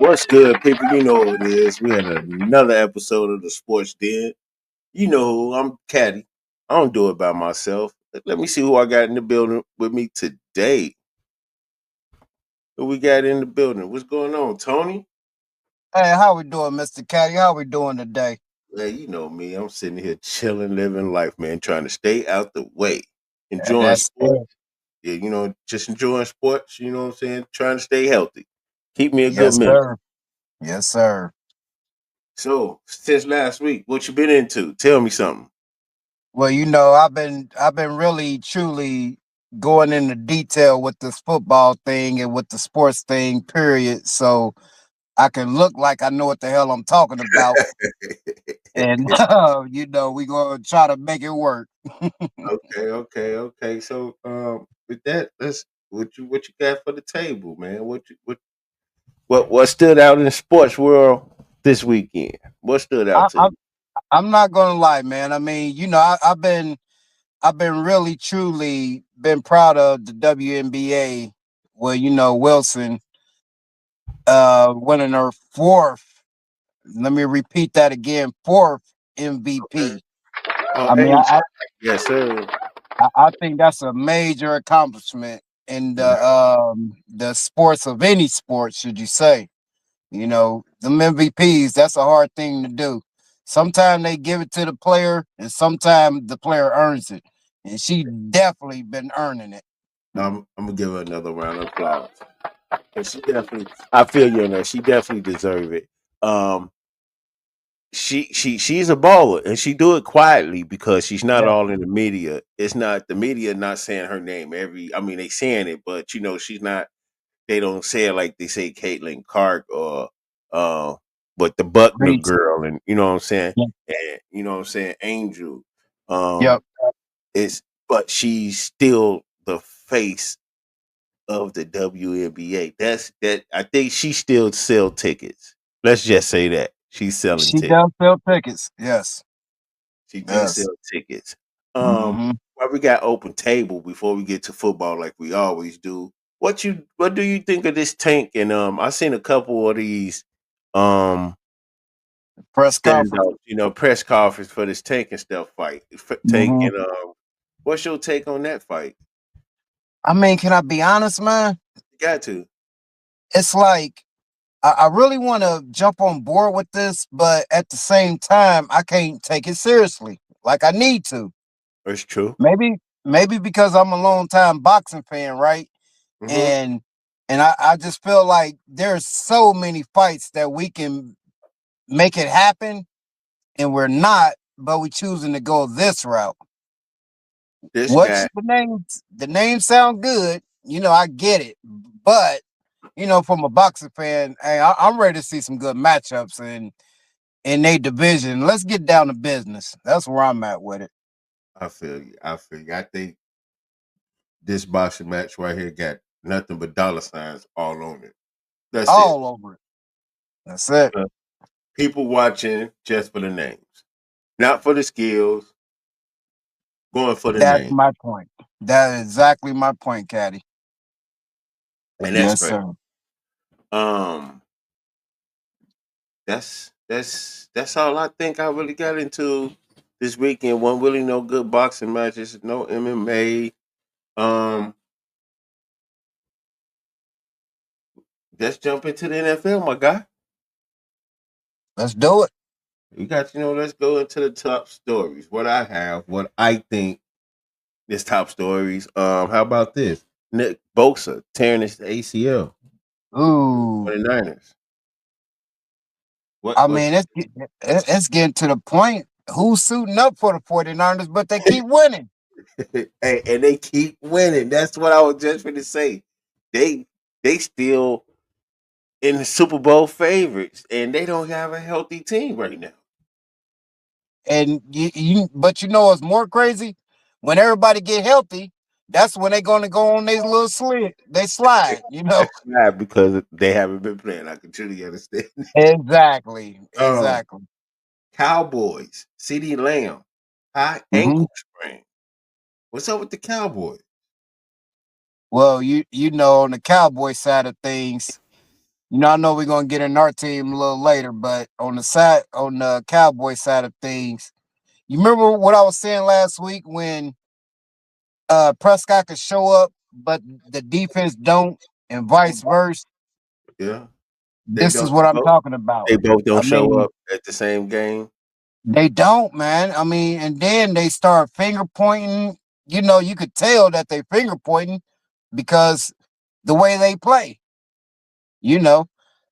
What's good, people? You know what it is. We had another episode of the Sports Den. You know, I'm Caddy. I don't do it by myself. Let me see who I got in the building with me today. Who we got in the building? What's going on, Tony? Hey, how we doing, Mr. Caddy? How we doing today? Hey, you know me. I'm sitting here chilling, living life, man, trying to stay out the way, enjoying That's sports. it. Yeah, just enjoying sports. You know what I'm saying? Trying to stay healthy. Keep me a good Yes, mental. sir. Yes, sir. So, since last week, what you been into? Tell me something. Well, I've been really truly going into detail with this football thing and with the sports thing, period. So I can look like I know what the hell I'm talking about. And we gonna try to make it work. Okay. So, with that, let's what you got for the table, man? What stood out in the sports world this weekend? What stood out I, to I'm you? I'm not gonna lie, man. I mean, I've been really truly been proud of the WNBA where Wilson winning her fourth. Let me repeat that again, fourth Okay. MVP. Oh, I mean, Angel. Yes, sir. I think that's a major accomplishment in Yeah. the sports of any sport, should you say? Them MVPs. That's a hard thing to do. Sometimes they give it to the player, and sometimes the player earns it. And she definitely been earning it. I'm gonna give her another round of applause. And she definitely, I feel you on that. She definitely deserve it. Um, she's a baller, and she do it quietly because she's not Yeah, all in the media. It's not the media not saying her name I mean, they saying it, but she's not. They don't say it like they say Caitlin Clark or uh but the Buckner Reese. girl, and you know what I'm saying, Yep. and you know what I'm saying, Angel. Um Yep. it's but she's still the face of the WNBA. That I think she still sell tickets. Let's just say that. She's selling She tickets. does sell tickets. Yes. She do Yes. sell tickets. Hmm. While we got open table before we get to football like we always do. What do you think of this tank? And I seen a couple of these um Press conference. standouts, press conference for this tank and stuff fight. Tank Hmm. and what's your take on that fight? I mean, can I be honest, man? You got to. It's like I really want to jump on board with this, but at the same time, I can't take it seriously like I need to. It's true. Maybe because I'm a long time boxing fan, right? Hmm. And I just feel like there's so many fights that we can make it happen, and we're not, but we choosing to go this route. This Which guy, the names sound good, I get it, but from a boxing fan, hey, I'm ready to see some good matchups in a division. Let's get down to business. That's where I'm at with it. I feel you. I feel you. I think this boxing match right here got nothing but dollar signs all on it. That's it. All over it. That's it. Uh, People watching just for the names, not for the skills, going for the That's name, my point. That is exactly my point, Caddy. and that's Yes, great. sir. Um, that's all I think I really got into this weekend. One really no good boxing matches, no MMA. Um, let's jump into the NFL, my guy. Let's do it. We got let's go into the top stories. What I think is top stories. How about this? Nick Bosa tearing his ACL. Ooh. 49ers. I What mean, it's getting to the point. Who's suiting up for the 49ers, but they keep winning. and they keep winning. That's what I was just going to say. They they still in the Super Bowl favorites, and they don't have a healthy team right now. And but what's more crazy? When everybody get healthy, that's when they're gonna go on their little slid. They slide, That's not because they haven't been playing. I can truly understand. Exactly. Um, Exactly. Cowboys, CeeDee Lamb, high Hmm. ankle sprain. What's up with the Cowboys? Well, on the Cowboy side of things, I know we're gonna get in our team a little later, but on the Cowboy side of things, you remember what I was saying last week when Prescott could show up, but the defense don't, and vice versa. Yeah, they This is don't. what I'm talking about. They both I don't show mean, up at the same game. they don't, man. I mean, and then they start finger pointing. You could tell that they finger pointing because the way they play. You know,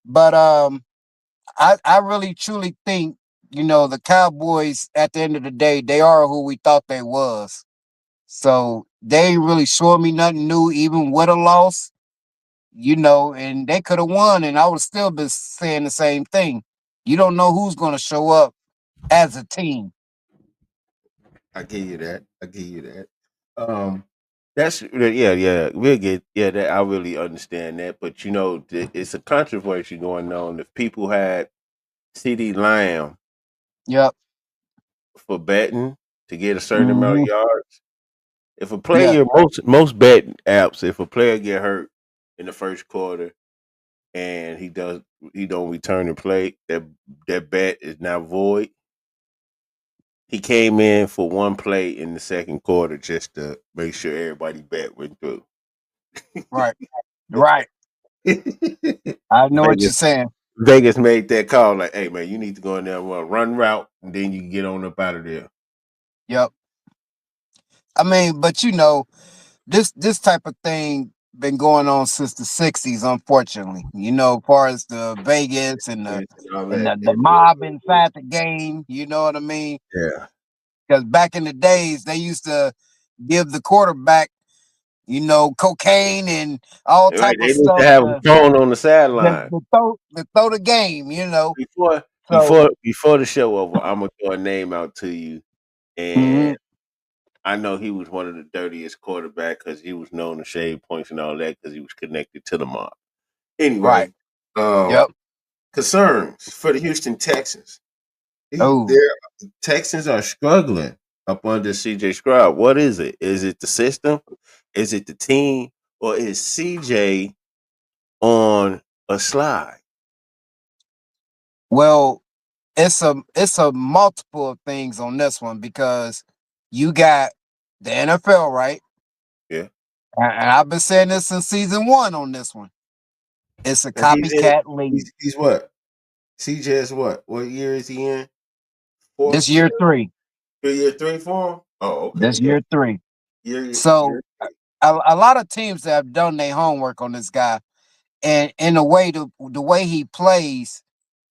but I really truly think the Cowboys at the end of the day they are who we thought they was. So they ain't really showing me nothing new, even with a loss. And they could have won, and I would still been saying the same thing. You don't know who's going to show up as a team. I give you that. I give you that. Um, that's yeah. We'll get that. I really understand that, but it's a controversy going on. If people had CD Lamb Yep. for betting to get a certain amount of Hmm. yards, if a Yeah. player most betting apps, if a player get hurt in the first quarter and he don't return the play, that bet is now void. He came in for one play in the second quarter just to make sure everybody bet went through. Right. Right. I know what Vegas you're saying. Vegas made that call like, hey man, you need to go in there and run route and then you can get on up out of there. Yep. I mean, but this type of thing been going on since the '60s, unfortunately. As far as the Vegas and the And all and that. the mob inside the game, you know what I mean? Yeah. Because back in the days, they used to give the quarterback, cocaine and all Right. type They of need to stuff have a phone on the sideline. to throw the game. Before So, before the show over, I'm gonna throw a name out to you. And mhm, I know he was one of the dirtiest quarterback because he was known to shave points and all that because he was connected to the mob. right. Anyway, Yep. concerns for the Houston Texans. Oh, Their Texans are struggling up under CJ Stroud. What is it? Is it the system? Is it the team? Or is CJ on a slide? well, it's a multiple of things on this one because you got the NFL, right? Yeah. And I've been saying this since season one on this one. It's a And he's in copycat league. he's what? CJ is what? What year is he in? Fourth This year? year three. Year three for him? Oh, okay, This yeah. year three. Year So three. a lot of teams have done their homework on this guy, and in a way, the way he plays,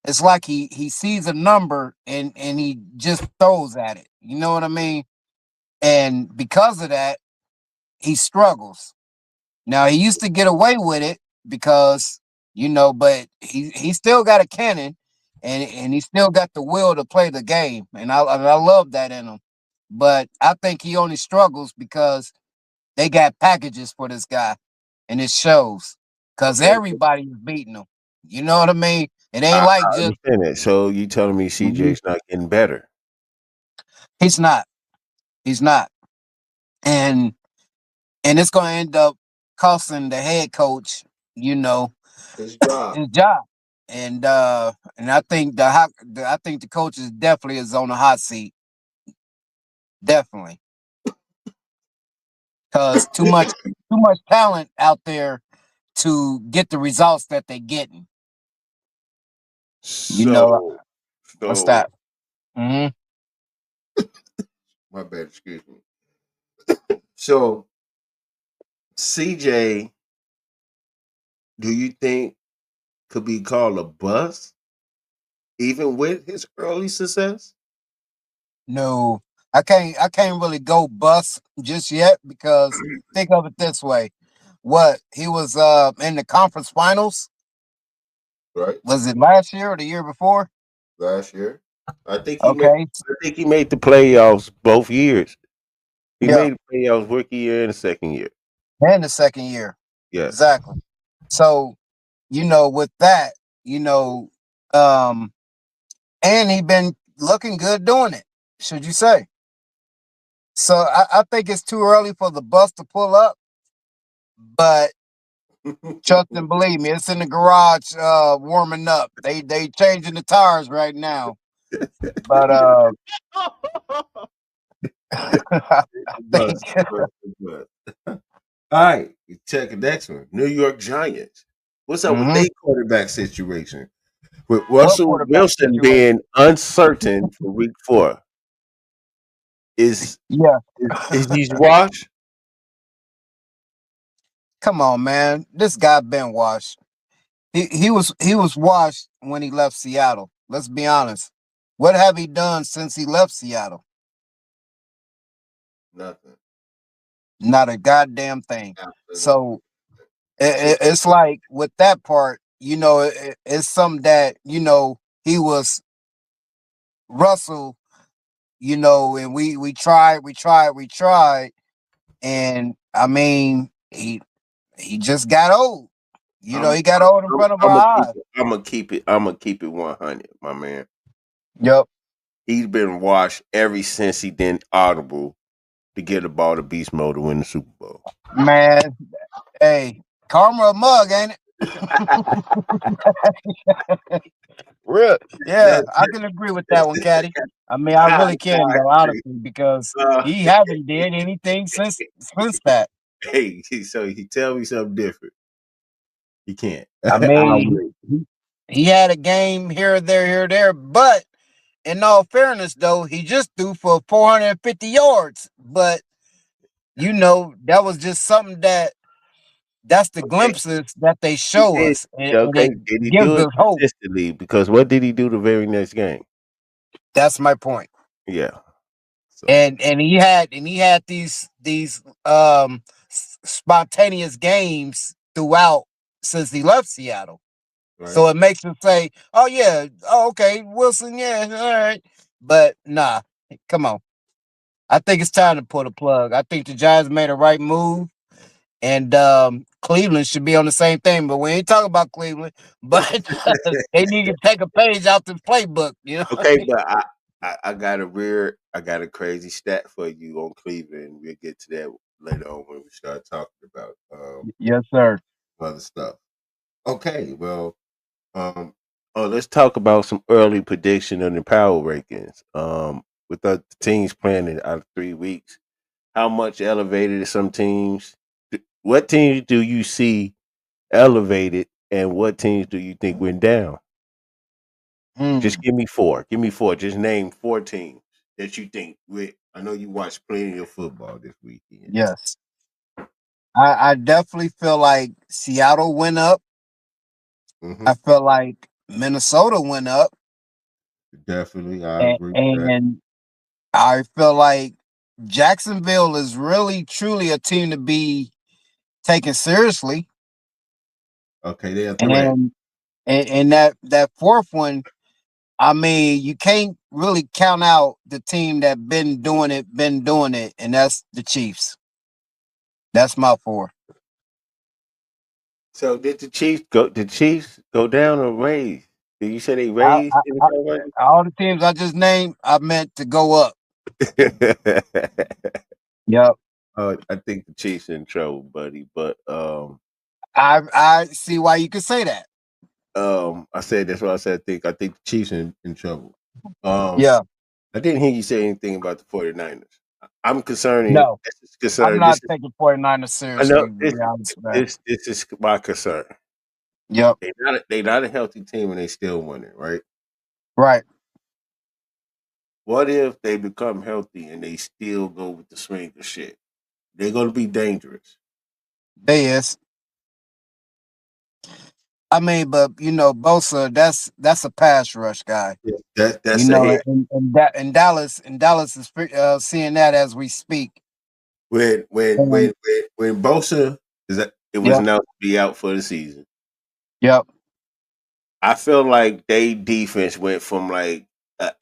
it's like he sees a number and he just throws at it. You know what I mean? And because of that, he struggles. Now he used to get away with it because but he still got a cannon, and he still got the will to play the game, and I love that in him. But I think he only struggles because they got packages for this guy, and it shows because Okay. everybody's beating him. You know what I mean? It I, ain't like I just understand that. So you telling me mhm. CJ's not getting better? He's not. He's not, and it's going to end up costing the head coach. You know His job. his job. And I think I think the coach is definitely is on the hot seat, definitely, because too much talent out there to get the results that they're getting. You know So what's so that? Hmm. my bad, excuse me. So CJ, do you think could be called a bust even with his early success? No, I can't really go bust just yet because think of it this way: what he was in the conference finals, Right. was it last year or the year before? Last year. I think he made Okay, I think he made the playoffs both years. He yeah, made the playoffs rookie year and the second year. and the second year, Yes. exactly. So with that, you know, um, and he been looking good doing it. Should you say? So I think it's too early for the bus to pull up, but Trust and believe me, it's in the garage warming up. They changing the tires right now. But I think Bus, bus, bus. All right, check the next one. New York Giants. What's up with hmm their quarterback situation? With what Russell quarterback Wilson situation? being uncertain for week 4. Is Yeah. is he's washed? Come on, man. This guy been washed. He was washed when he left Seattle. Let's be honest. What have he done since he left Seattle? Nothing. Not a goddamn thing. Absolutely. So it's like with that part, it's something that he was Russell, and we tried, and I mean he just got old. He got old in front of I'm our gonna keep eyes. it. I'm gonna keep it. I'm gonna keep it 100, my man. Yep, He's been washed ever since he did audible to get the ball to beast mode to win the Super Bowl. man. Hey, karma a mug, ain't it? Real, yeah, That, I can agree with that one, Caddy. I mean, I I really can though, agree. honestly, because Uh, he haven't did anything since that. hey, so he tell me something different. He can't. I I'll mean, wait. he had a game here, there, but in all fairness, though, he just threw for 450 yards. But that was just something that's the Okay, glimpses that they he show did. us, and Okay, it did he gives do it us hope. consistently? Because what did he do the very next game? That's my point. Yeah. So And he had these spontaneous games throughout since he left Seattle. right. So it makes him say, "Oh yeah, oh okay, Wilson, yeah, all right." But nah, come on. I think it's time to pull the plug. I think the Giants made a right move, and Cleveland should be on the same thing. But we ain't talking about Cleveland. But they need to take a page out the playbook. Okay, but I got I got a crazy stat for you on Cleveland. We'll get to that later on when we start talking about Yes, sir. other stuff. Okay, well, um, oh, let's talk about some early prediction on the power rankings. With the teams playing in out of 3 weeks, how much elevated are some teams? What teams do you see elevated, and what teams do you think went down? Just Mm, give me four. Give me four. Just name four teams that you think. I know you watched plenty of football this weekend. yes, I definitely feel like Seattle went up. Hmm. I feel like Minnesota went up, Definitely, I and, agree with that. and I feel like Jacksonville is really truly a team to be taken seriously. Okay, they're a threat. And that fourth one, I mean, you can't really count out the team that been doing it, and that's the Chiefs. That's my four. So did the Chiefs go? Did Chiefs go down or raise? Did you say they I, raised I, in the I, power all the teams I just named, I meant to go up. rankings? Yep. I think the Chiefs in trouble, buddy. But I see why you could say that. I said that's what I said. I think the Chiefs in trouble. Um, Yeah. I didn't hear you say anything about the 49ers. I'm concerning. No, This is I'm concerned. not taking 49ers I know seriously, to be honest, man. this is my concern. Yep. They not a healthy team and they still winning, right? Right. What if they become healthy and they still go with the swing of shit? They're gonna be dangerous. They is. I mean, but Bosa, that's a pass rush guy. Yeah, that's a hit. And Dallas is seeing that as we speak. When when And, when when when Bosa it was yep. announced to be out for the season. Yep. I feel like they defense went from like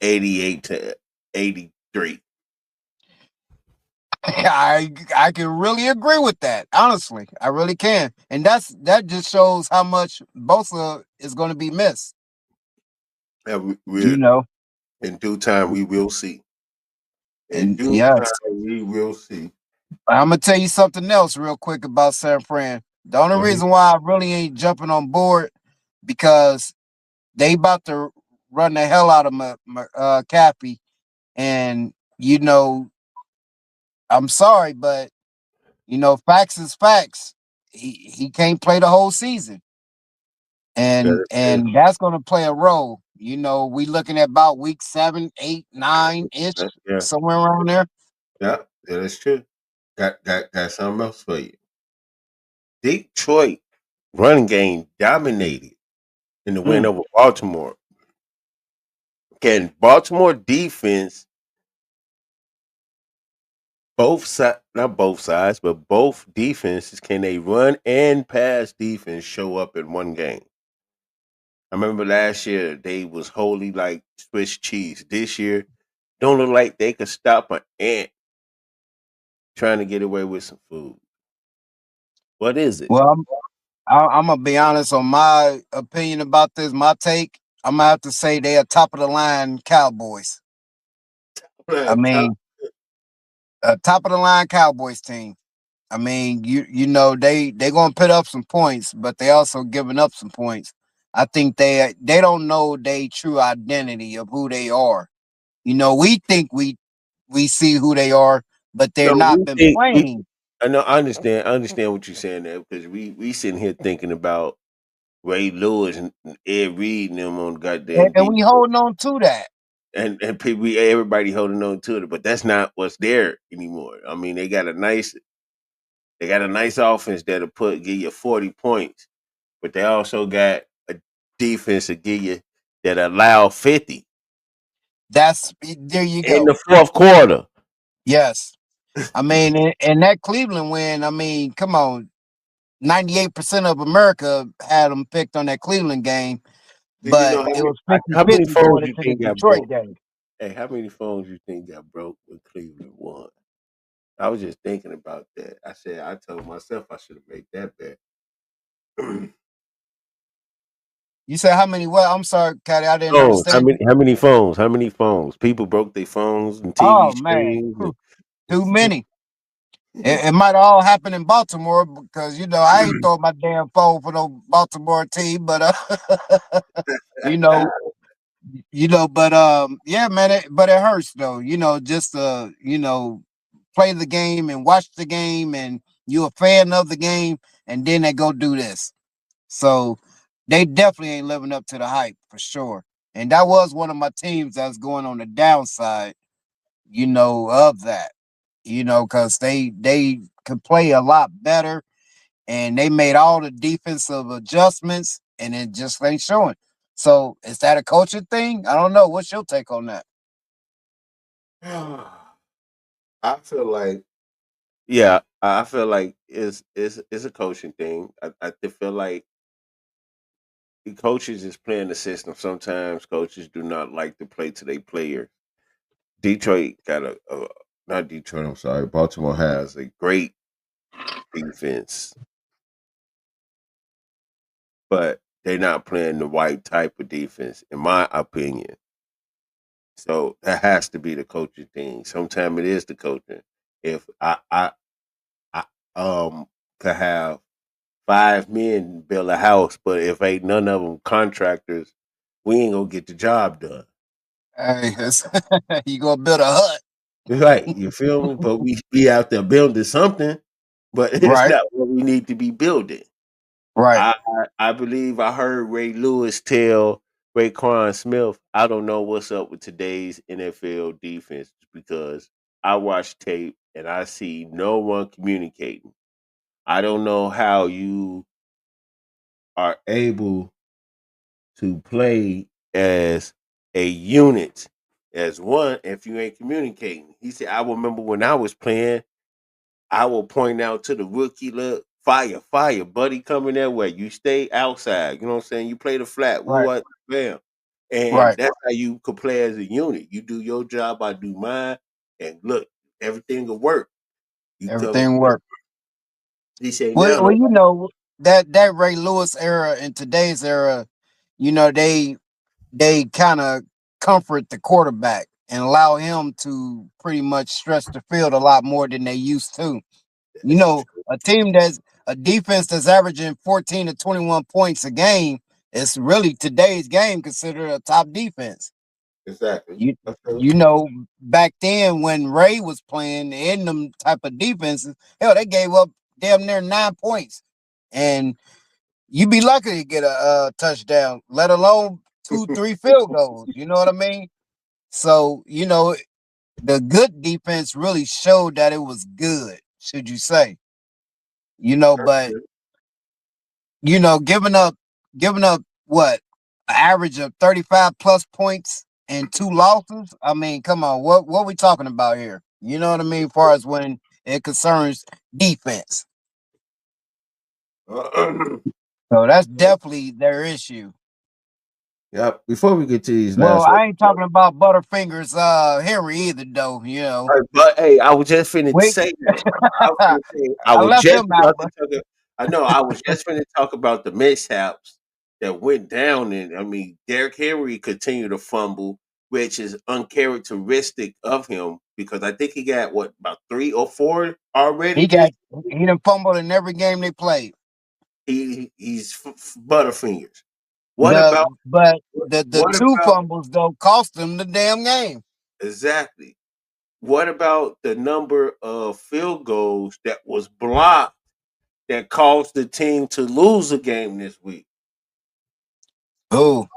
88 to 83. I can really agree with that. Honestly, I really can, and that just shows how much Bosa is going to be missed. And You know, in due time we will see. In and due yes, time we will see. I'm gonna tell you something else real quick about San Fran. The only Mhm. reason why I really ain't jumping on board because they about to run the hell out of Cappy, and I'm sorry, but facts is facts. He can't play the whole season, That and is true. and that's going to play a role. We looking at about week 7, 8, 9 ish, Yeah, somewhere around there. yeah, that is true. Got something else for you. Detroit running game dominated in the win Mm. over Baltimore. Can Baltimore defense both side not both sides, but both defenses can they run and pass defense show up in one game? I remember last year they was wholly like Swiss cheese. This year don't look like they could stop an ant trying to get away with some food. What is it? Well, I'm gonna be honest on my opinion about this. My take, I'm gonna have to say they are top of the line Cowboys. I Top- mean, top of the line Cowboys team. I mean, they gonna put up some points, but they also giving up some points. I think they don't know their true identity of who they are. We think we see who they are, but they're No, not been we playing, I know I understand what you're saying there because we sitting here thinking about Ray Lewis and Ed Reed and them on and, goddamn and we defense. holding on to that. And people, everybody holding on to it, but that's not what's there anymore. I mean, they got a nice offense that'll give you 40 points, but they also got a defense to give you that allow 50 There you in the go. fourth quarter. Yes, I mean, and that Cleveland win. I mean, come on, 98% of America had them picked on that Cleveland game, Do you but know it was how many 50-50 phones going you into the think got Detroit broke? game. Hey, how many phones you think got broke when Cleveland won? I was just thinking about that. I told myself I should have made that bet. You said how many? What? I'm sorry, Caddy, I didn't Phones. understand you. How many phones? How many phones? People broke their phones and TV Oh man, screens. Whew, too many. It might all happen in Baltimore because I ain't throwing my damn phone for no Baltimore team, but you know, but yeah, man, but it hurts though. Just play the game and watch the game, and you a fan of the game, and then they go do this. So they definitely ain't living up to the hype for sure. And that was one of my teams that's going on the downside, of that. Because they could play a lot better, and they made all the defensive adjustments, and it just ain't showing. So is that a coaching thing? I don't know. What's your take on that? I feel like yeah, I feel like it's a coaching thing. I feel like the coaches is playing the system. Sometimes coaches do not like to play to their players. Detroit got a not Detroit. I'm sorry. Baltimore has a great defense, but they're not playing the right type of defense, in my opinion. So that has to be the coaching thing. Sometimes it is the coaching. If I could have 5 men build a house, but if ain't none of them contractors, we ain't gonna get the job done. Hey, you gonna build a hut, Right, you feel me? But we be out there building something, but it's right? not what we need to be building. Right. I believe I heard Ray Lewis tell Raekwon Smith, I don't know what's up with today's NFL defense because I watch tape and I see no one communicating. I don't know how you are able to play as a unit, as one, if you ain't communicating. He said, I remember when I was playing, I will point out to the rookie, look, fire, fire, buddy coming that way. You stay outside. You know what I'm saying? You play the flat. We Right. what bam. And Right. that's how you could play as a unit. You do your job, I do mine, and look, everything will work. You come Everything worked. he say Well, now well, no that Ray Lewis era and today's era, they kind of comfort the quarterback and allow him to pretty much stretch the field a lot more than they used to. it's true. A team a defense that's averaging 14 to 21 points a game is really today's game considered a top defense. Exactly. You I feel you know, back then when Ray was playing in them type of defenses, hell, they gave up damn near 9 points, and you be lucky to get a touchdown, let alone 2, 3 field goals. You know what I mean? So the good defense really showed that it was good. Should you say? But it. giving up what, an average of 35 plus points and 2 losses. I mean, come on, what we talking about here? You know what I mean? As far as when it concerns defense, so that's definitely their issue. Yep. Before we get to these Well, last I ain't ones, talking about Butterfingers Henry either, though. but hey, I was just finna Wait, say that. I was I finna say I was left just him out, about to talk. I know I was just finna talk about the mishaps that went down, and I mean, Derrick Henry continued to fumble, which is uncharacteristic of him because I think he got what about 3 or 4 already. he This got he done fumbled in every game they played. he's butterfingers. What The about but the what two about fumbles though cost them the damn game. exactly? What about the number of field goals that was blocked that caused the team to lose a game this week? Oh,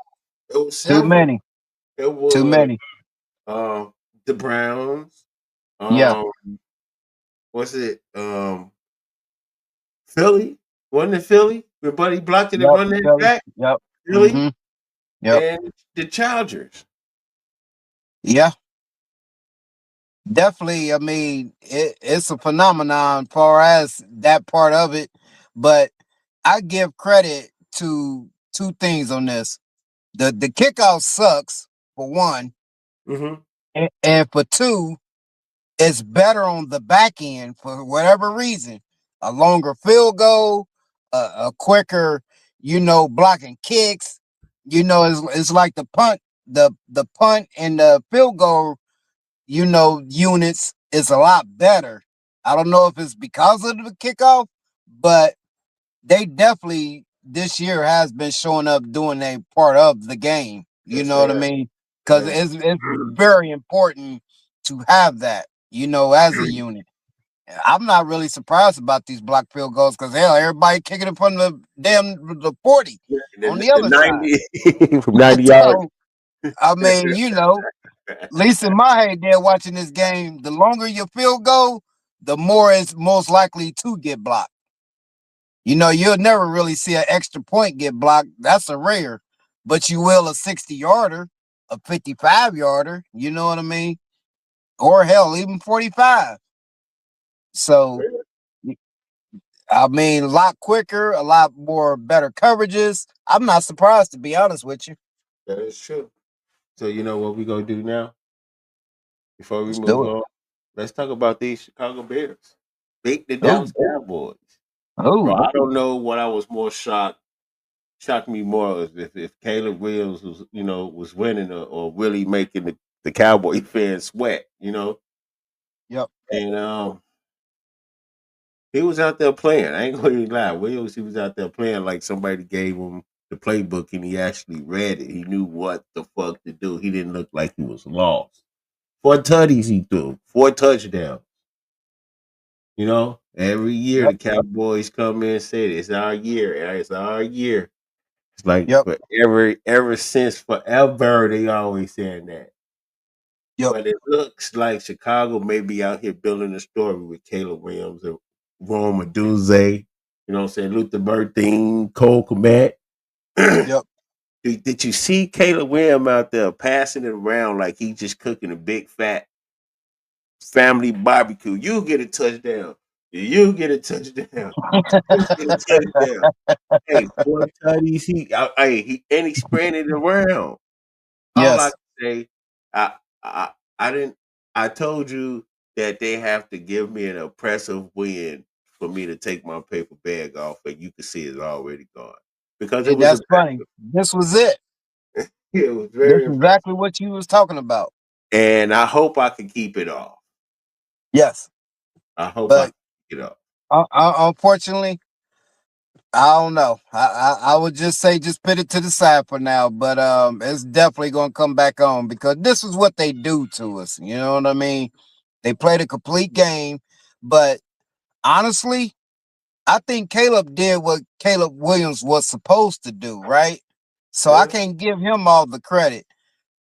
It was too several. many, It too was many. uh, the Browns. Yeah, Um, what's it? Philly. Wasn't it Philly? When Buddy blocked it and yep, run that Philly, back. yep, Philly yep, and the Chargers. yeah. Definitely. I mean, it's a phenomenon far as that part of it, but I give credit to two things on this. The kickoff sucks for one, Mm-hmm. and for two, it's better on the back end for whatever reason. A longer field goal, a quicker, blocking kicks. It's like the punt and the field goal, units is a lot better. I don't know if it's because of the kickoff, but they definitely this year has been showing up doing a part of the game. You Yes, know what I sir. mean? Because And it's very important to have that, as a unit. I'm not really surprised about these block field goals because hell, everybody kicking it from the 40 on the the other side. 90 from 90 yards. So I mean, at least in my head, they're watching this game. The longer your field goal, the more it's most likely to get blocked. You'll never really see an extra point get blocked. That's a rare, but you will a 60-yarder, a 55-yarder. You know what I mean? Or hell, even 45. So I mean, a lot quicker, a lot more better coverages. I'm not surprised, to be honest with you. That is true. So you know what we gonna do now? Before we Let's move do it. on, let's talk about these Chicago Bears. Beat the Oh, Dallas Cowboys. Bro, oh, I don't know what I was more shocked me more if Caleb Williams was winning or really making the Cowboy fans sweat. yep, And he was out there playing. I ain't gonna even lie. Williams, he was out there playing like somebody gave him the playbook and he actually read it. He knew what the fuck to do. He didn't look like he was lost. 4 tutties he threw, 4 touchdowns. Every year yep, the Cowboys come in and say it's our year. It's our year. It's like yep, forever, ever since forever, they always saying that. yep. But it looks like Chicago may be out here building a story with Caleb Williams and Rome Aduze. You know what I'm saying? Luther Burthing, Cole Komet. Yep. Did you see Caleb Williams out there passing it around like he just cooking a big fat family barbecue? You get a touchdown. You get a touchdown. You get a touchdown. Hey, 4 tutties. He spraying it around. All I Yes, can say, I I I didn't. I told you that they have to give me an oppressive win for me to take my paper bag off, and you can see it's already gone because it and was that's funny. impressive. This was it. It was This very is impressive, exactly what you was talking about. and I hope I can keep it off. Yes, I hope I but can keep it off. unfortunately, I don't know. I would just say just put it to the side for now, but it's definitely gonna come back on because this is what they do to us. You know what I mean? They played a complete game, but honestly, I think Caleb did what Caleb Williams was supposed to do, right? So I Yeah. can't give him all the credit.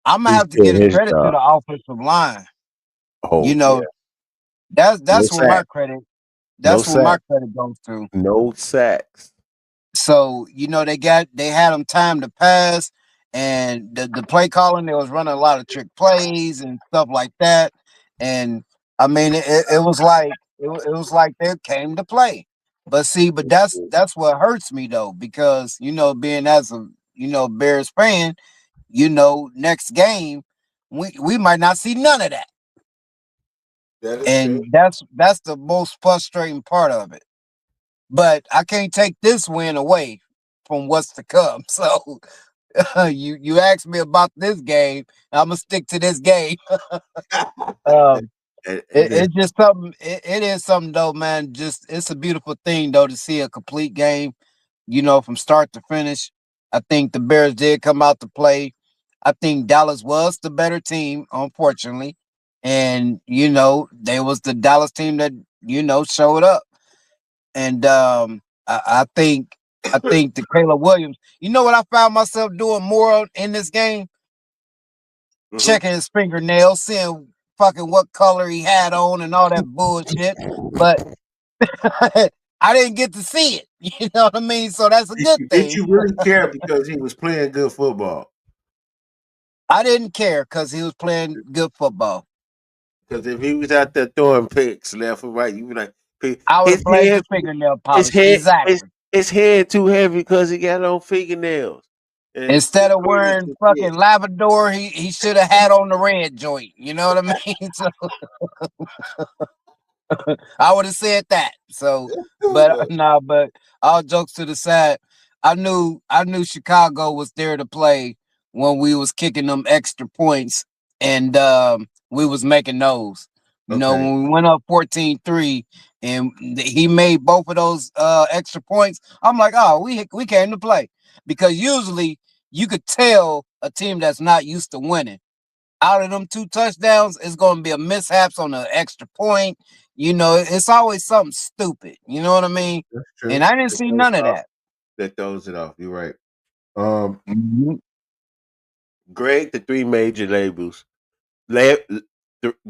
I'm gonna He have to did give the his credit to job. the offensive line. You Oh yeah. know, No that's where my sack. credit No that's where my sack. credit goes to. No sacks. So, they had them time to pass and the play calling, they was running a lot of trick plays and stuff like that. And I mean it was like it was like they came to play. But see, but that's what hurts me though, because being as a Bears fan, next game we might not see none of that. That is true. And that's the most frustrating part of it. But I can't take this win away from what's to come. So you asked me about this game, I'm gonna stick to this game. Um, It is. it's just something. It is something though, man. Just it's a beautiful thing though to see a complete game. From start to finish. I think the Bears did come out to play. I think Dallas was the better team, unfortunately, and they was the Dallas team that showed up. And I think the Caleb Williams. You know what I found myself doing more in this game? Mhm. Checking his fingernails, seeing fucking what color he had on and all that bullshit. But I didn't get to see it. You know what I mean? So that's a good Did thing. you really care because he was playing good football? I didn't care because he was playing good football. Because if he was out there throwing picks left and right, you be like, I would have his blamed head, the fingernail his polish. head, Exactly. his head too heavy because he got on fingernails. And Instead of throwing it wearing to fucking pitch. Labrador, he should have had on the red joint. You know what I mean? So I would have said that. So, but no, but all jokes to the side, I knew Chicago was there to play when we was kicking them extra points and we was making those. Okay. When we went up 14-3 and he made both of those extra points, I'm like, oh, we came to play. Because usually you could tell a team that's not used to winning out of them two touchdowns, it's going to be a mishaps on an extra point. It's always something stupid. You know what I mean? That's And true. I didn't That see throws none it of off. that. That throws it off. You're right. Um, Mhm. grade the three major labels. La-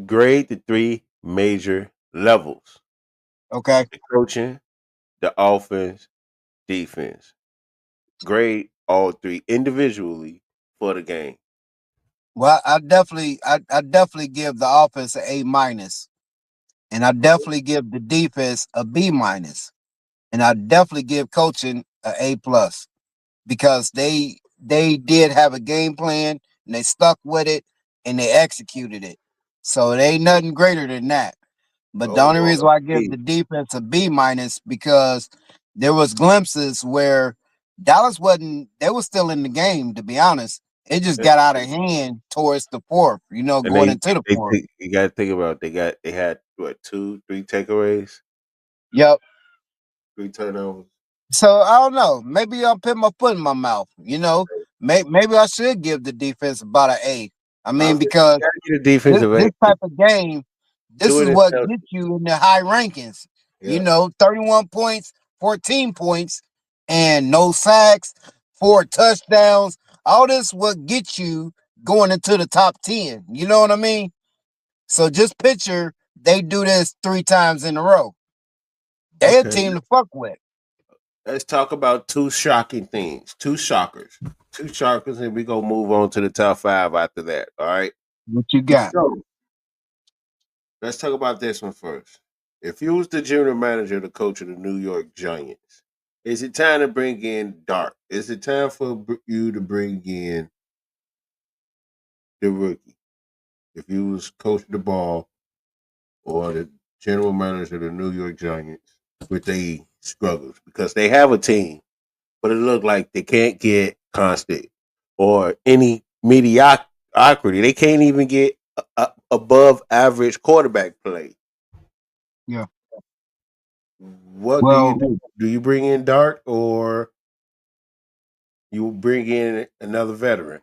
grade the three major levels: Okay. the coaching, the offense, defense. Grade all three individually for the game. Well, I definitely give the offense an A minus, and I Okay. definitely give the defense a B minus, and I definitely give coaching a A plus because they did have a game plan and they stuck with it and they executed it. So it ain't nothing greater than that. But the Oh, I'm only going reason up why I to give B. the defense a B minus because there was glimpses where Dallas wasn't they were still in the game, to be honest. It just That's got out of true. hand towards the fourth, And going into the they fourth. think you got to think about they had what two three takeaways, Yep. three turnovers. So I don't know. Maybe I'll put my foot in my mouth. Maybe I should give the defense about an A. I I mean, was gonna say you because got to get a this, defensive this eight. type of game, this Two is what interceptions. gets you in the high rankings. Yeah. 31 points, 14 points, and no sacks, 4 touchdowns. All this what gets you going into the top 10. You know what I mean? So just picture they do this 3 times in a row. They a Okay. team to fuck with. Let's talk about two shocking things. Two shockers, and we go move on to the top five after that. All right. What you got? So let's talk about this one first. If you was the general manager, the coach of the New York Giants, is it time to bring in Dart? Is it time for you to bring in the rookie? If you was coaching the ball or the general manager of the New York Giants with the struggles because they have a team, but it looked like they can't get constant or any mediocrity. They can't even get above average quarterback play. Yeah. What do you Well, do? Do you bring in Dart or you bring in another veteran?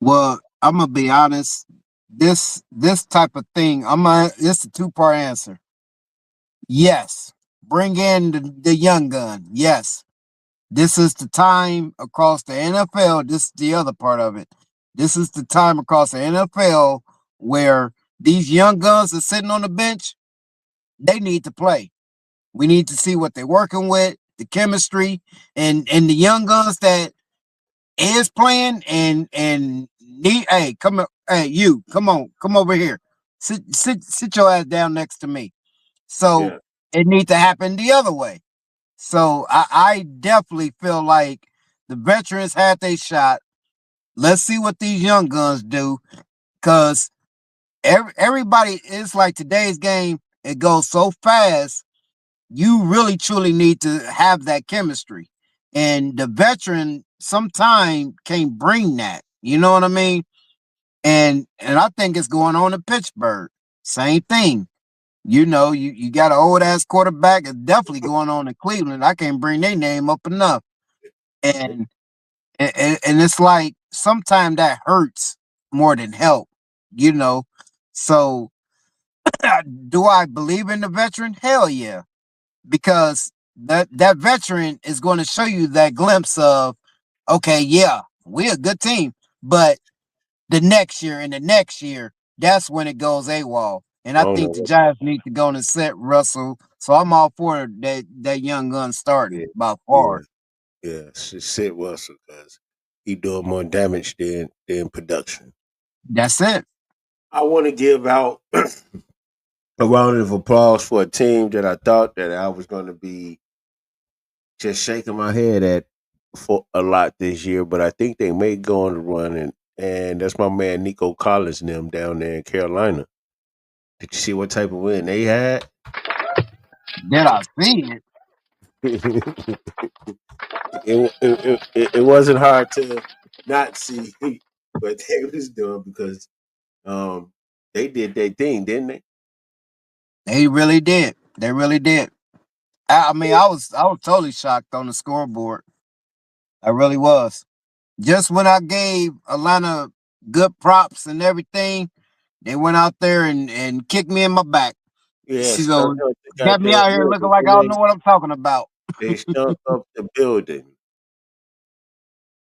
well, I'm gonna be honest. This type of thing, it's a two-part answer. Yes, bring in the young gun. Yes, this is the time across the NFL. This is the other part of it. This is the time across the NFL where these young guns are sitting on the bench. They need to play. We need to see what they're working with, the chemistry, and the young guns that is playing and need. Hey, come on, hey you, come over here. Sit your ass down next to me. So Yeah. it needs to happen the other way. So I definitely feel like the veterans had their shot. Let's see what these young guns do, because everybody is like today's game. It goes so fast. You really truly need to have that chemistry, and the veteran sometime can't bring that. You know what I mean? And I think it's going on in Pittsburgh. Same thing. You got an old ass quarterback. It's definitely going on in Cleveland. I can't bring their name up enough. And and it's like sometimes that hurts more than help, you know. So do I believe in the veteran? Hell yeah. Because that veteran is going to show you that glimpse of, okay, yeah, we're a good team. But the next year and the next year, that's when it goes AWOL. And I I don't know think the what. Giants need to go and set Russell. So I'm all for that young gun starting Yeah, by yeah, far. yeah. Sit Russell because he doing more damage than production. That's it. I want to give out a round of applause for a team that I thought that I was going to be just shaking my head at for a lot this year, but I think they may go on the run, and that's my man Nico Collins and them down there in Carolina. Did you see what type of win they had? Did I see it? It wasn't hard to not see what they was doing because um they did their thing, didn't they? They really did. They really did. I mean, I was totally shocked on the scoreboard. I really was. Just when I gave Atlanta good props and everything, they went out there and kicked me in my back. Yeah, She stunk goes, up the got me goddamn out here looking building. like I don't know what I'm talking about. They stunk up the building.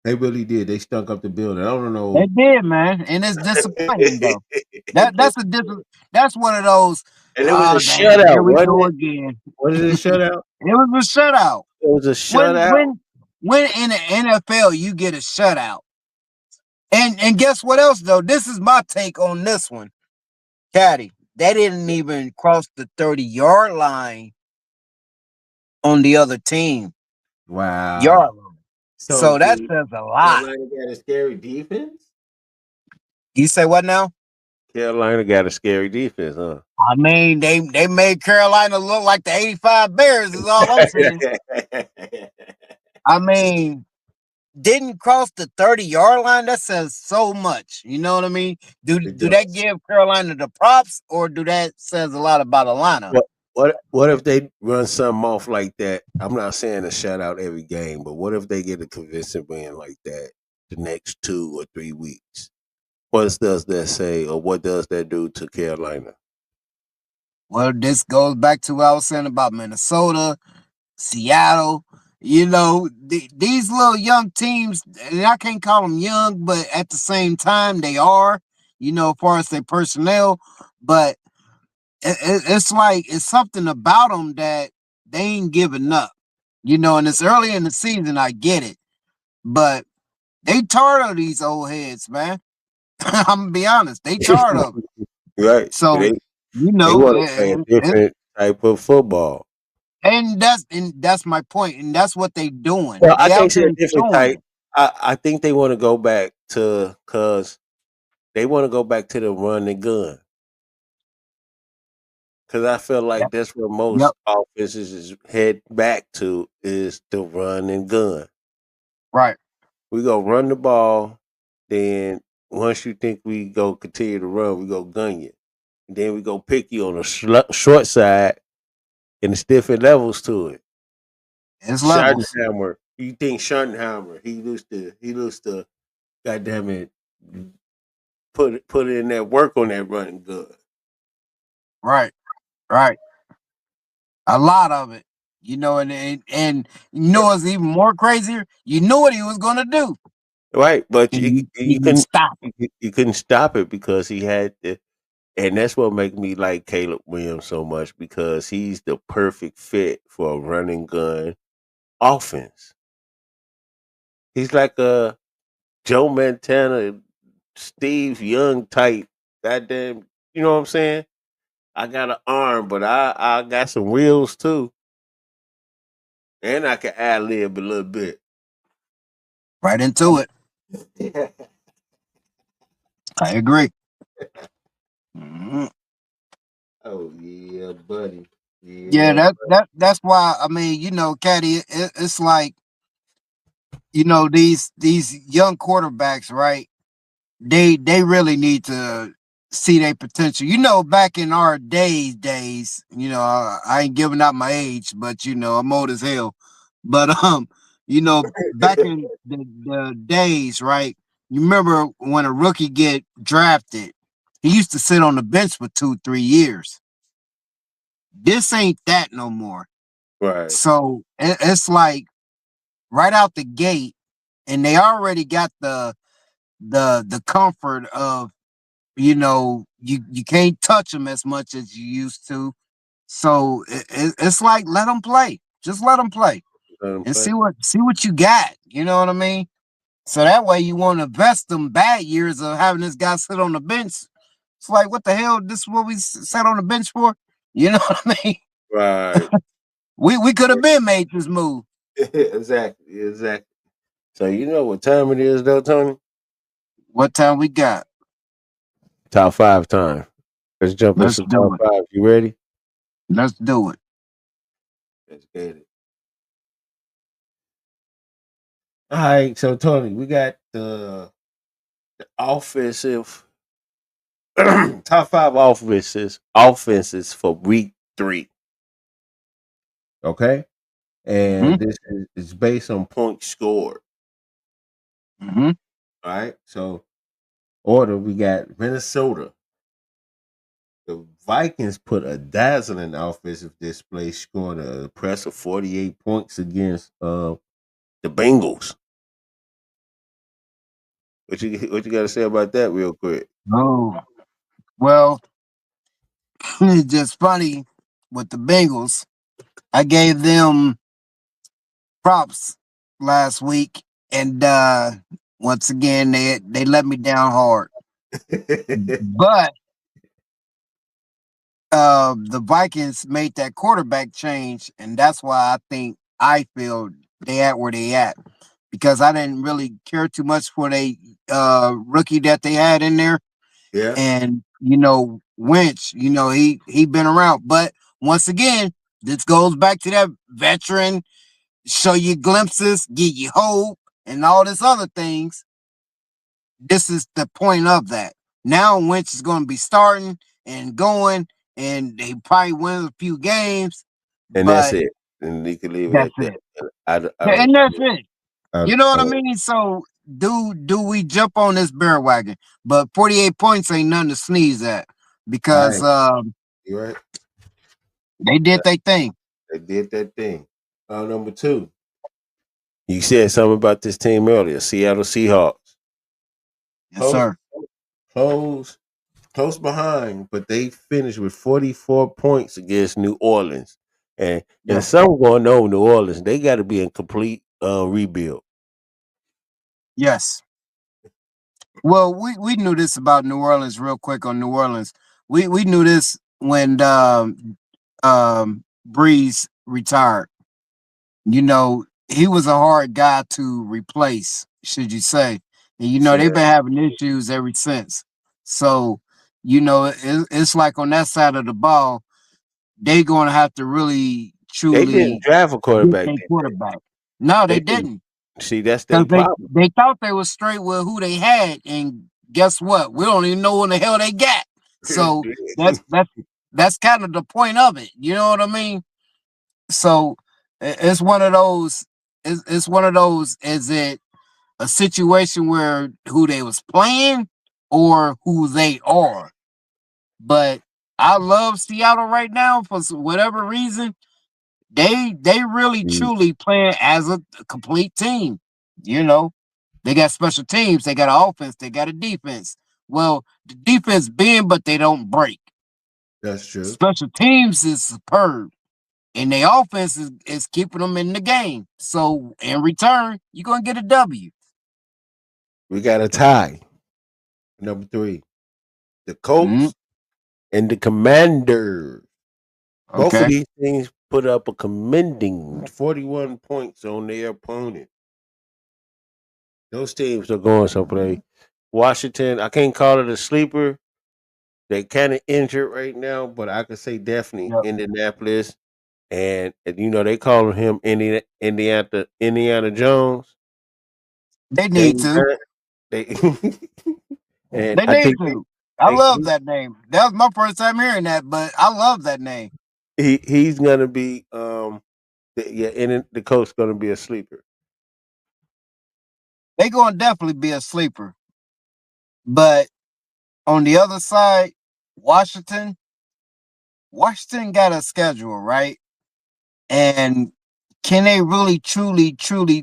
They really did. They stunk up the building. I don't They know. did, man, and it's disappointing though. That They- that's a that's one of those. and it was a Oh damn, here shutout, we wasn't go it? again. Was it a shutout? It was a shutout. It was a When shutout. when when in the NFL you get a shutout, and guess what else though? This is my take on this one, Caddy. They didn't even cross the 30-yard line on the other team. Wow. Yard line. So So that the says a lot. Carolina got a scary defense. You say what now? Carolina got a scary defense, huh? I mean, they made Carolina look like the 85 Bears is all I'm saying. I mean, didn't cross the 30-yard line. That says so much. You know what I mean? It Do that does. give Carolina the props, or do that says a lot about Atlanta? What if they run something off like that? I'm not saying a shutout every game, but what if they get a convincing win like that the next 2 or 3 weeks? What does that say, or what does that do to Carolina? Well, this goes back to what I was saying about Minnesota, Seattle. These little young teams, and I can't call them young, but at the same time, they are, as far as their personnel. But it's like it's something about them that they ain't giving up, and it's early in the season. I get it, but they tired of these old heads, man. I'm gonna be honest, they tired of it. Right? So, you They know, want to play a different type of football. and that's my point, and that's what they doing. Well, I They can't out say a there different showing type. it. I think they want to go back to because they want to go back to the run and gun. Because I feel like Yep, that's where yep, most offenses is head back to is the run and gun. right. We go run the ball, then once you think we go continue to run, we go gun you. And then we go pick you on the short side and it's different levels to it. It's levels. Schottenheimer, you think Schottenheimer? He used to, goddamn it, put in that work on that running gun. Right. Right. A lot of it. You know, and you know what's even more crazier? You knew what he was gonna do. Right, but And you you couldn't stop it. you couldn't stop it because he had the, and that's what make me like Caleb Williams so much because he's the perfect fit for a running gun offense. He's like a Joe Montana, Steve Young type. Goddamn, you know what I'm saying? I got an arm, but I got some wheels too, and I can ad lib a little bit. Right into it. I agree. Mhm. Oh yeah, buddy. Yeah, Yeah, that's why I mean, you know, Caddy, it's like, you know, these young quarterbacks, right? They really need to see their potential. You know, back in our days, you know, I ain't giving out my age, but you know, I'm old as hell. But you know, back in the days, right? You remember when a rookie get drafted, he used to sit on the bench for 2, 3 years. This ain't that no more. right. So it's like right out the gate, and they already got the comfort of, you know, you can't touch them as much as you used to. So it's like let them play, just let them play Let him and play. see what you got. You know what I mean? So that way you want to invest them bad years of having this guy sit on the bench. It's like what the hell? This is what we sat on the bench for. You know what I mean? Right. We could have been made this move. Exactly. Exactly. So you know what time it is, though, Tony? What time we got? Top five time. Let's jump into Let's some top do it. five. You ready? Let's do it. Let's get it. All right. So Tony, we got the offensive top five offenses for week 3. Okay, Mm-hmm. and this is based on points scored. Mm-hmm. All right. So order we got Minnesota. The Vikings put a dazzling offensive display, scoring an impressive 48 points against the Bengals. What you got to say about that, real quick? Oh, well, it's just funny with the Bengals. I gave them props last week, and once again they let me down hard. But the Vikings made that quarterback change, and that's why I feel they at where they at, because I didn't really care too much for the rookie that they had in there. Yeah, And you know, Winch, you know, he been around. But once again, this goes back to that veteran, show you glimpses, give you hope, and all this other things. This is the point of that. Now Winch is going to be starting and going, and he probably wins a few games, and that's but it. And you can leave it that's at that. it. I Yeah, don't. and that's it. I, You know I what I don't. mean? So do we jump on this bear wagon? But 48 points ain't nothing to sneeze at, All because right, you right. they did their thing. They did that thing. Number two, you said something about this team earlier. Seattle Seahawks. Yes, Close, sir. close, close behind, but they finished with 44 points against New Orleans. And Yes. some going to know New Orleans. They got to be in complete rebuild. Yes. Well, we knew this about New Orleans real quick on New Orleans. We knew this when Breeze retired. You know, he was a hard guy to replace, should you say. And you know, Say they've that. been having issues ever since. So, you know, it's like on that side of the ball, they gonna have to really They didn't truly draft a get quarterback, their did they? quarterback. No, They they didn't. didn't. See, that's their Because problem. they thought they was straight with who they had, and guess what? We don't even know what the hell they got. So that's kind of the point of it. You know what I mean? So it's one of those. It's one of those. Is it a situation where who they was playing or who they are? But I love Seattle right now for whatever reason. They really Mm. truly playing as a complete team. You know, they got special teams, they got an offense, they got a defense. Well, the defense bend, but they don't break. That's true. Special teams is superb, and their offense is keeping them in the game. So in return, you're gonna get a W. We got a tie. Number 3, the Mhm. Colts and the Commanders. Both of Okay. these things put up a commending 41 points on their opponent. Those teams are going someplace. Washington, I can't call it a sleeper. They kind of injured right now, but I could say definitely Yep. Indianapolis. And they call him Indiana Jones. They They need to. they and They I need think to. I they love that name. That was my first time hearing that, but I love that name. he's gonna be and the coach gonna be a sleeper. They gonna definitely be a sleeper. But on the other side, Washington, Washington got a schedule, right? And can they really truly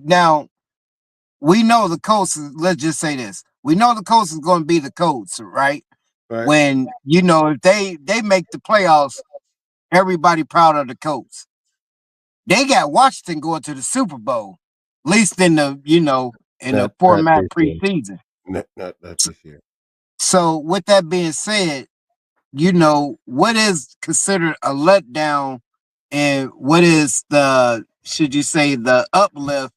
now we know the Colts let's just say this. We know the Colts is gonna be the Colts, right? Right? When if they make the playoffs, everybody proud of the Colts. They got Washington going to the Super Bowl, at least in the Not format this year. preseason. Not this year. So with that being said, what is considered a letdown and what is the should you say the uplift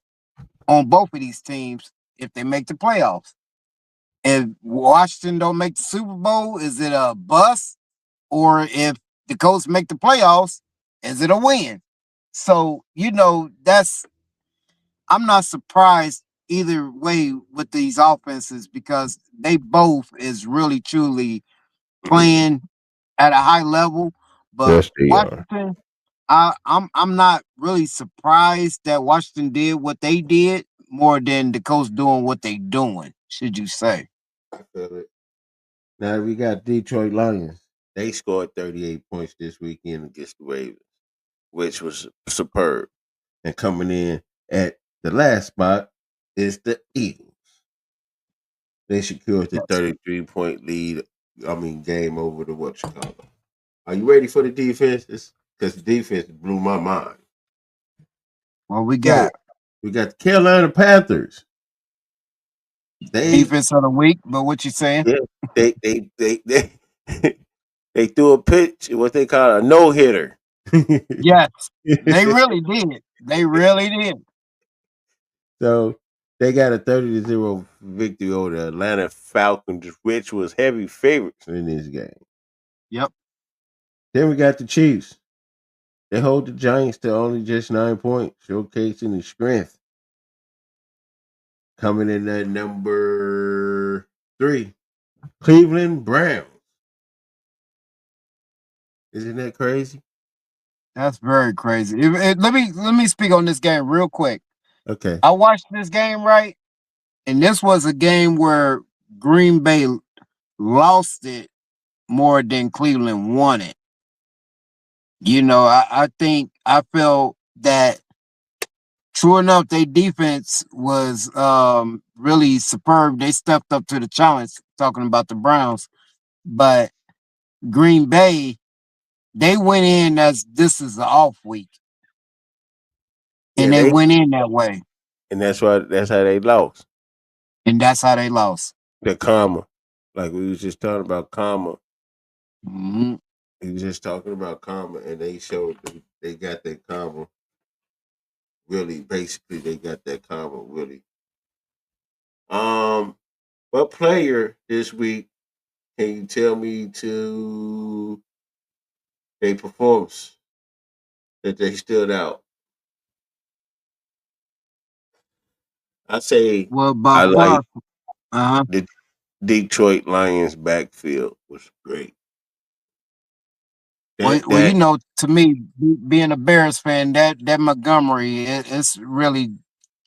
on both of these teams if they make the playoffs? If Washington don't make the Super Bowl, is it a bust? Or if the Colts make the playoffs, is it a win? So, that's I'm not surprised either way with these offenses because they both is really truly Mhm. playing at a high level. But Yes, they are. Washington, I'm not really surprised that Washington did what they did more than the coach doing what they doing, should you say. I feel it. Now we got Detroit Lions. They scored 38 points this weekend against the Ravens, which was superb. And coming in at the last spot is the Eagles. They secured the Yes. 33-point lead. I mean, game over the what you call it. Are you ready for the defenses? Because the defense blew my mind. What we So got? we got the Carolina Panthers. They Defense of the week, but what you saying? yeah, they they threw a pitch, what they call a no hitter. Yes, they really did. They really did. So they got a 30-0 victory over the Atlanta Falcons, which was heavy favorites in this game. Yep. Then we got the Chiefs. They hold the Giants to only just 9 points, showcasing the strength. Coming in at number 3, Cleveland Browns. Isn't that crazy? That's very crazy. Let me speak on this game real quick. Okay. I watched this game, right? And this was a game where Green Bay lost it more than Cleveland won it. I think I felt that true enough, their defense was really superb. They stepped up to the challenge, talking about the Browns. But Green Bay, they went in as this is an off week. Yeah, And they went in that way. and that's how they lost. And that's how they lost. The karma. Like we was just talking about karma. Mhm. We was just talking about karma, and they showed they got that karma. Really, basically, they got that karma. Really. Um, what player this week can you tell me to a performance that they stood out? I say Well, I by like far, uh-huh. the Detroit Lions backfield was great. Well, you know, to me, being a Bears fan, that Montgomery, it's really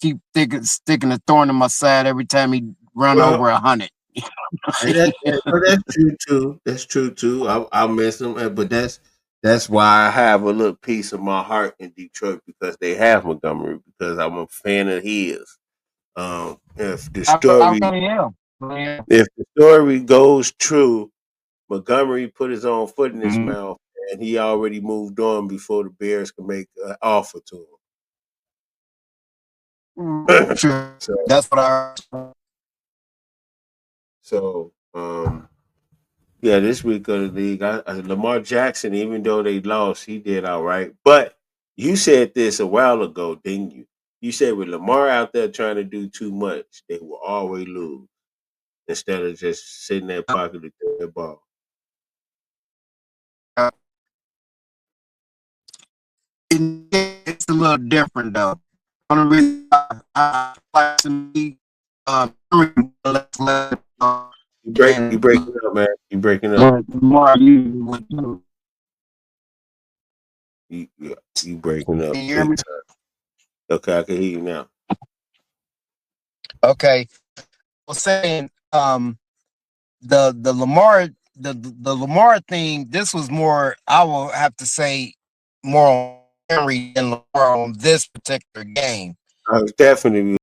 keep sticking a thorn in my side every time he run over 100. And that's true too. That's true too. I miss him, but that's why I have a little piece of my heart in Detroit because they have Montgomery because I'm a fan of his. If the story I really am. Yeah. if the story goes true, Montgomery put his own foot in his Mhm. mouth, and he already moved on before the Bears could make an offer to him. Sure. so That's what I. so yeah, this week of the league, Lamar Jackson, even though they lost, he did all right. But you said this a while ago, didn't you? You said with Lamar out there trying to do too much, they will always lose instead of just sitting there pocket and throw that ball. It's a little different though. One of the reasons I like to me, You breaking up, man. You breaking up. more you would do. You breaking up Can you hear big me? time. Okay, I can hear you now. Okay. I was saying, the Lamar the Lamar thing, this was more, I will have to say, more on Henry than Lamar on this particular game. I was definitely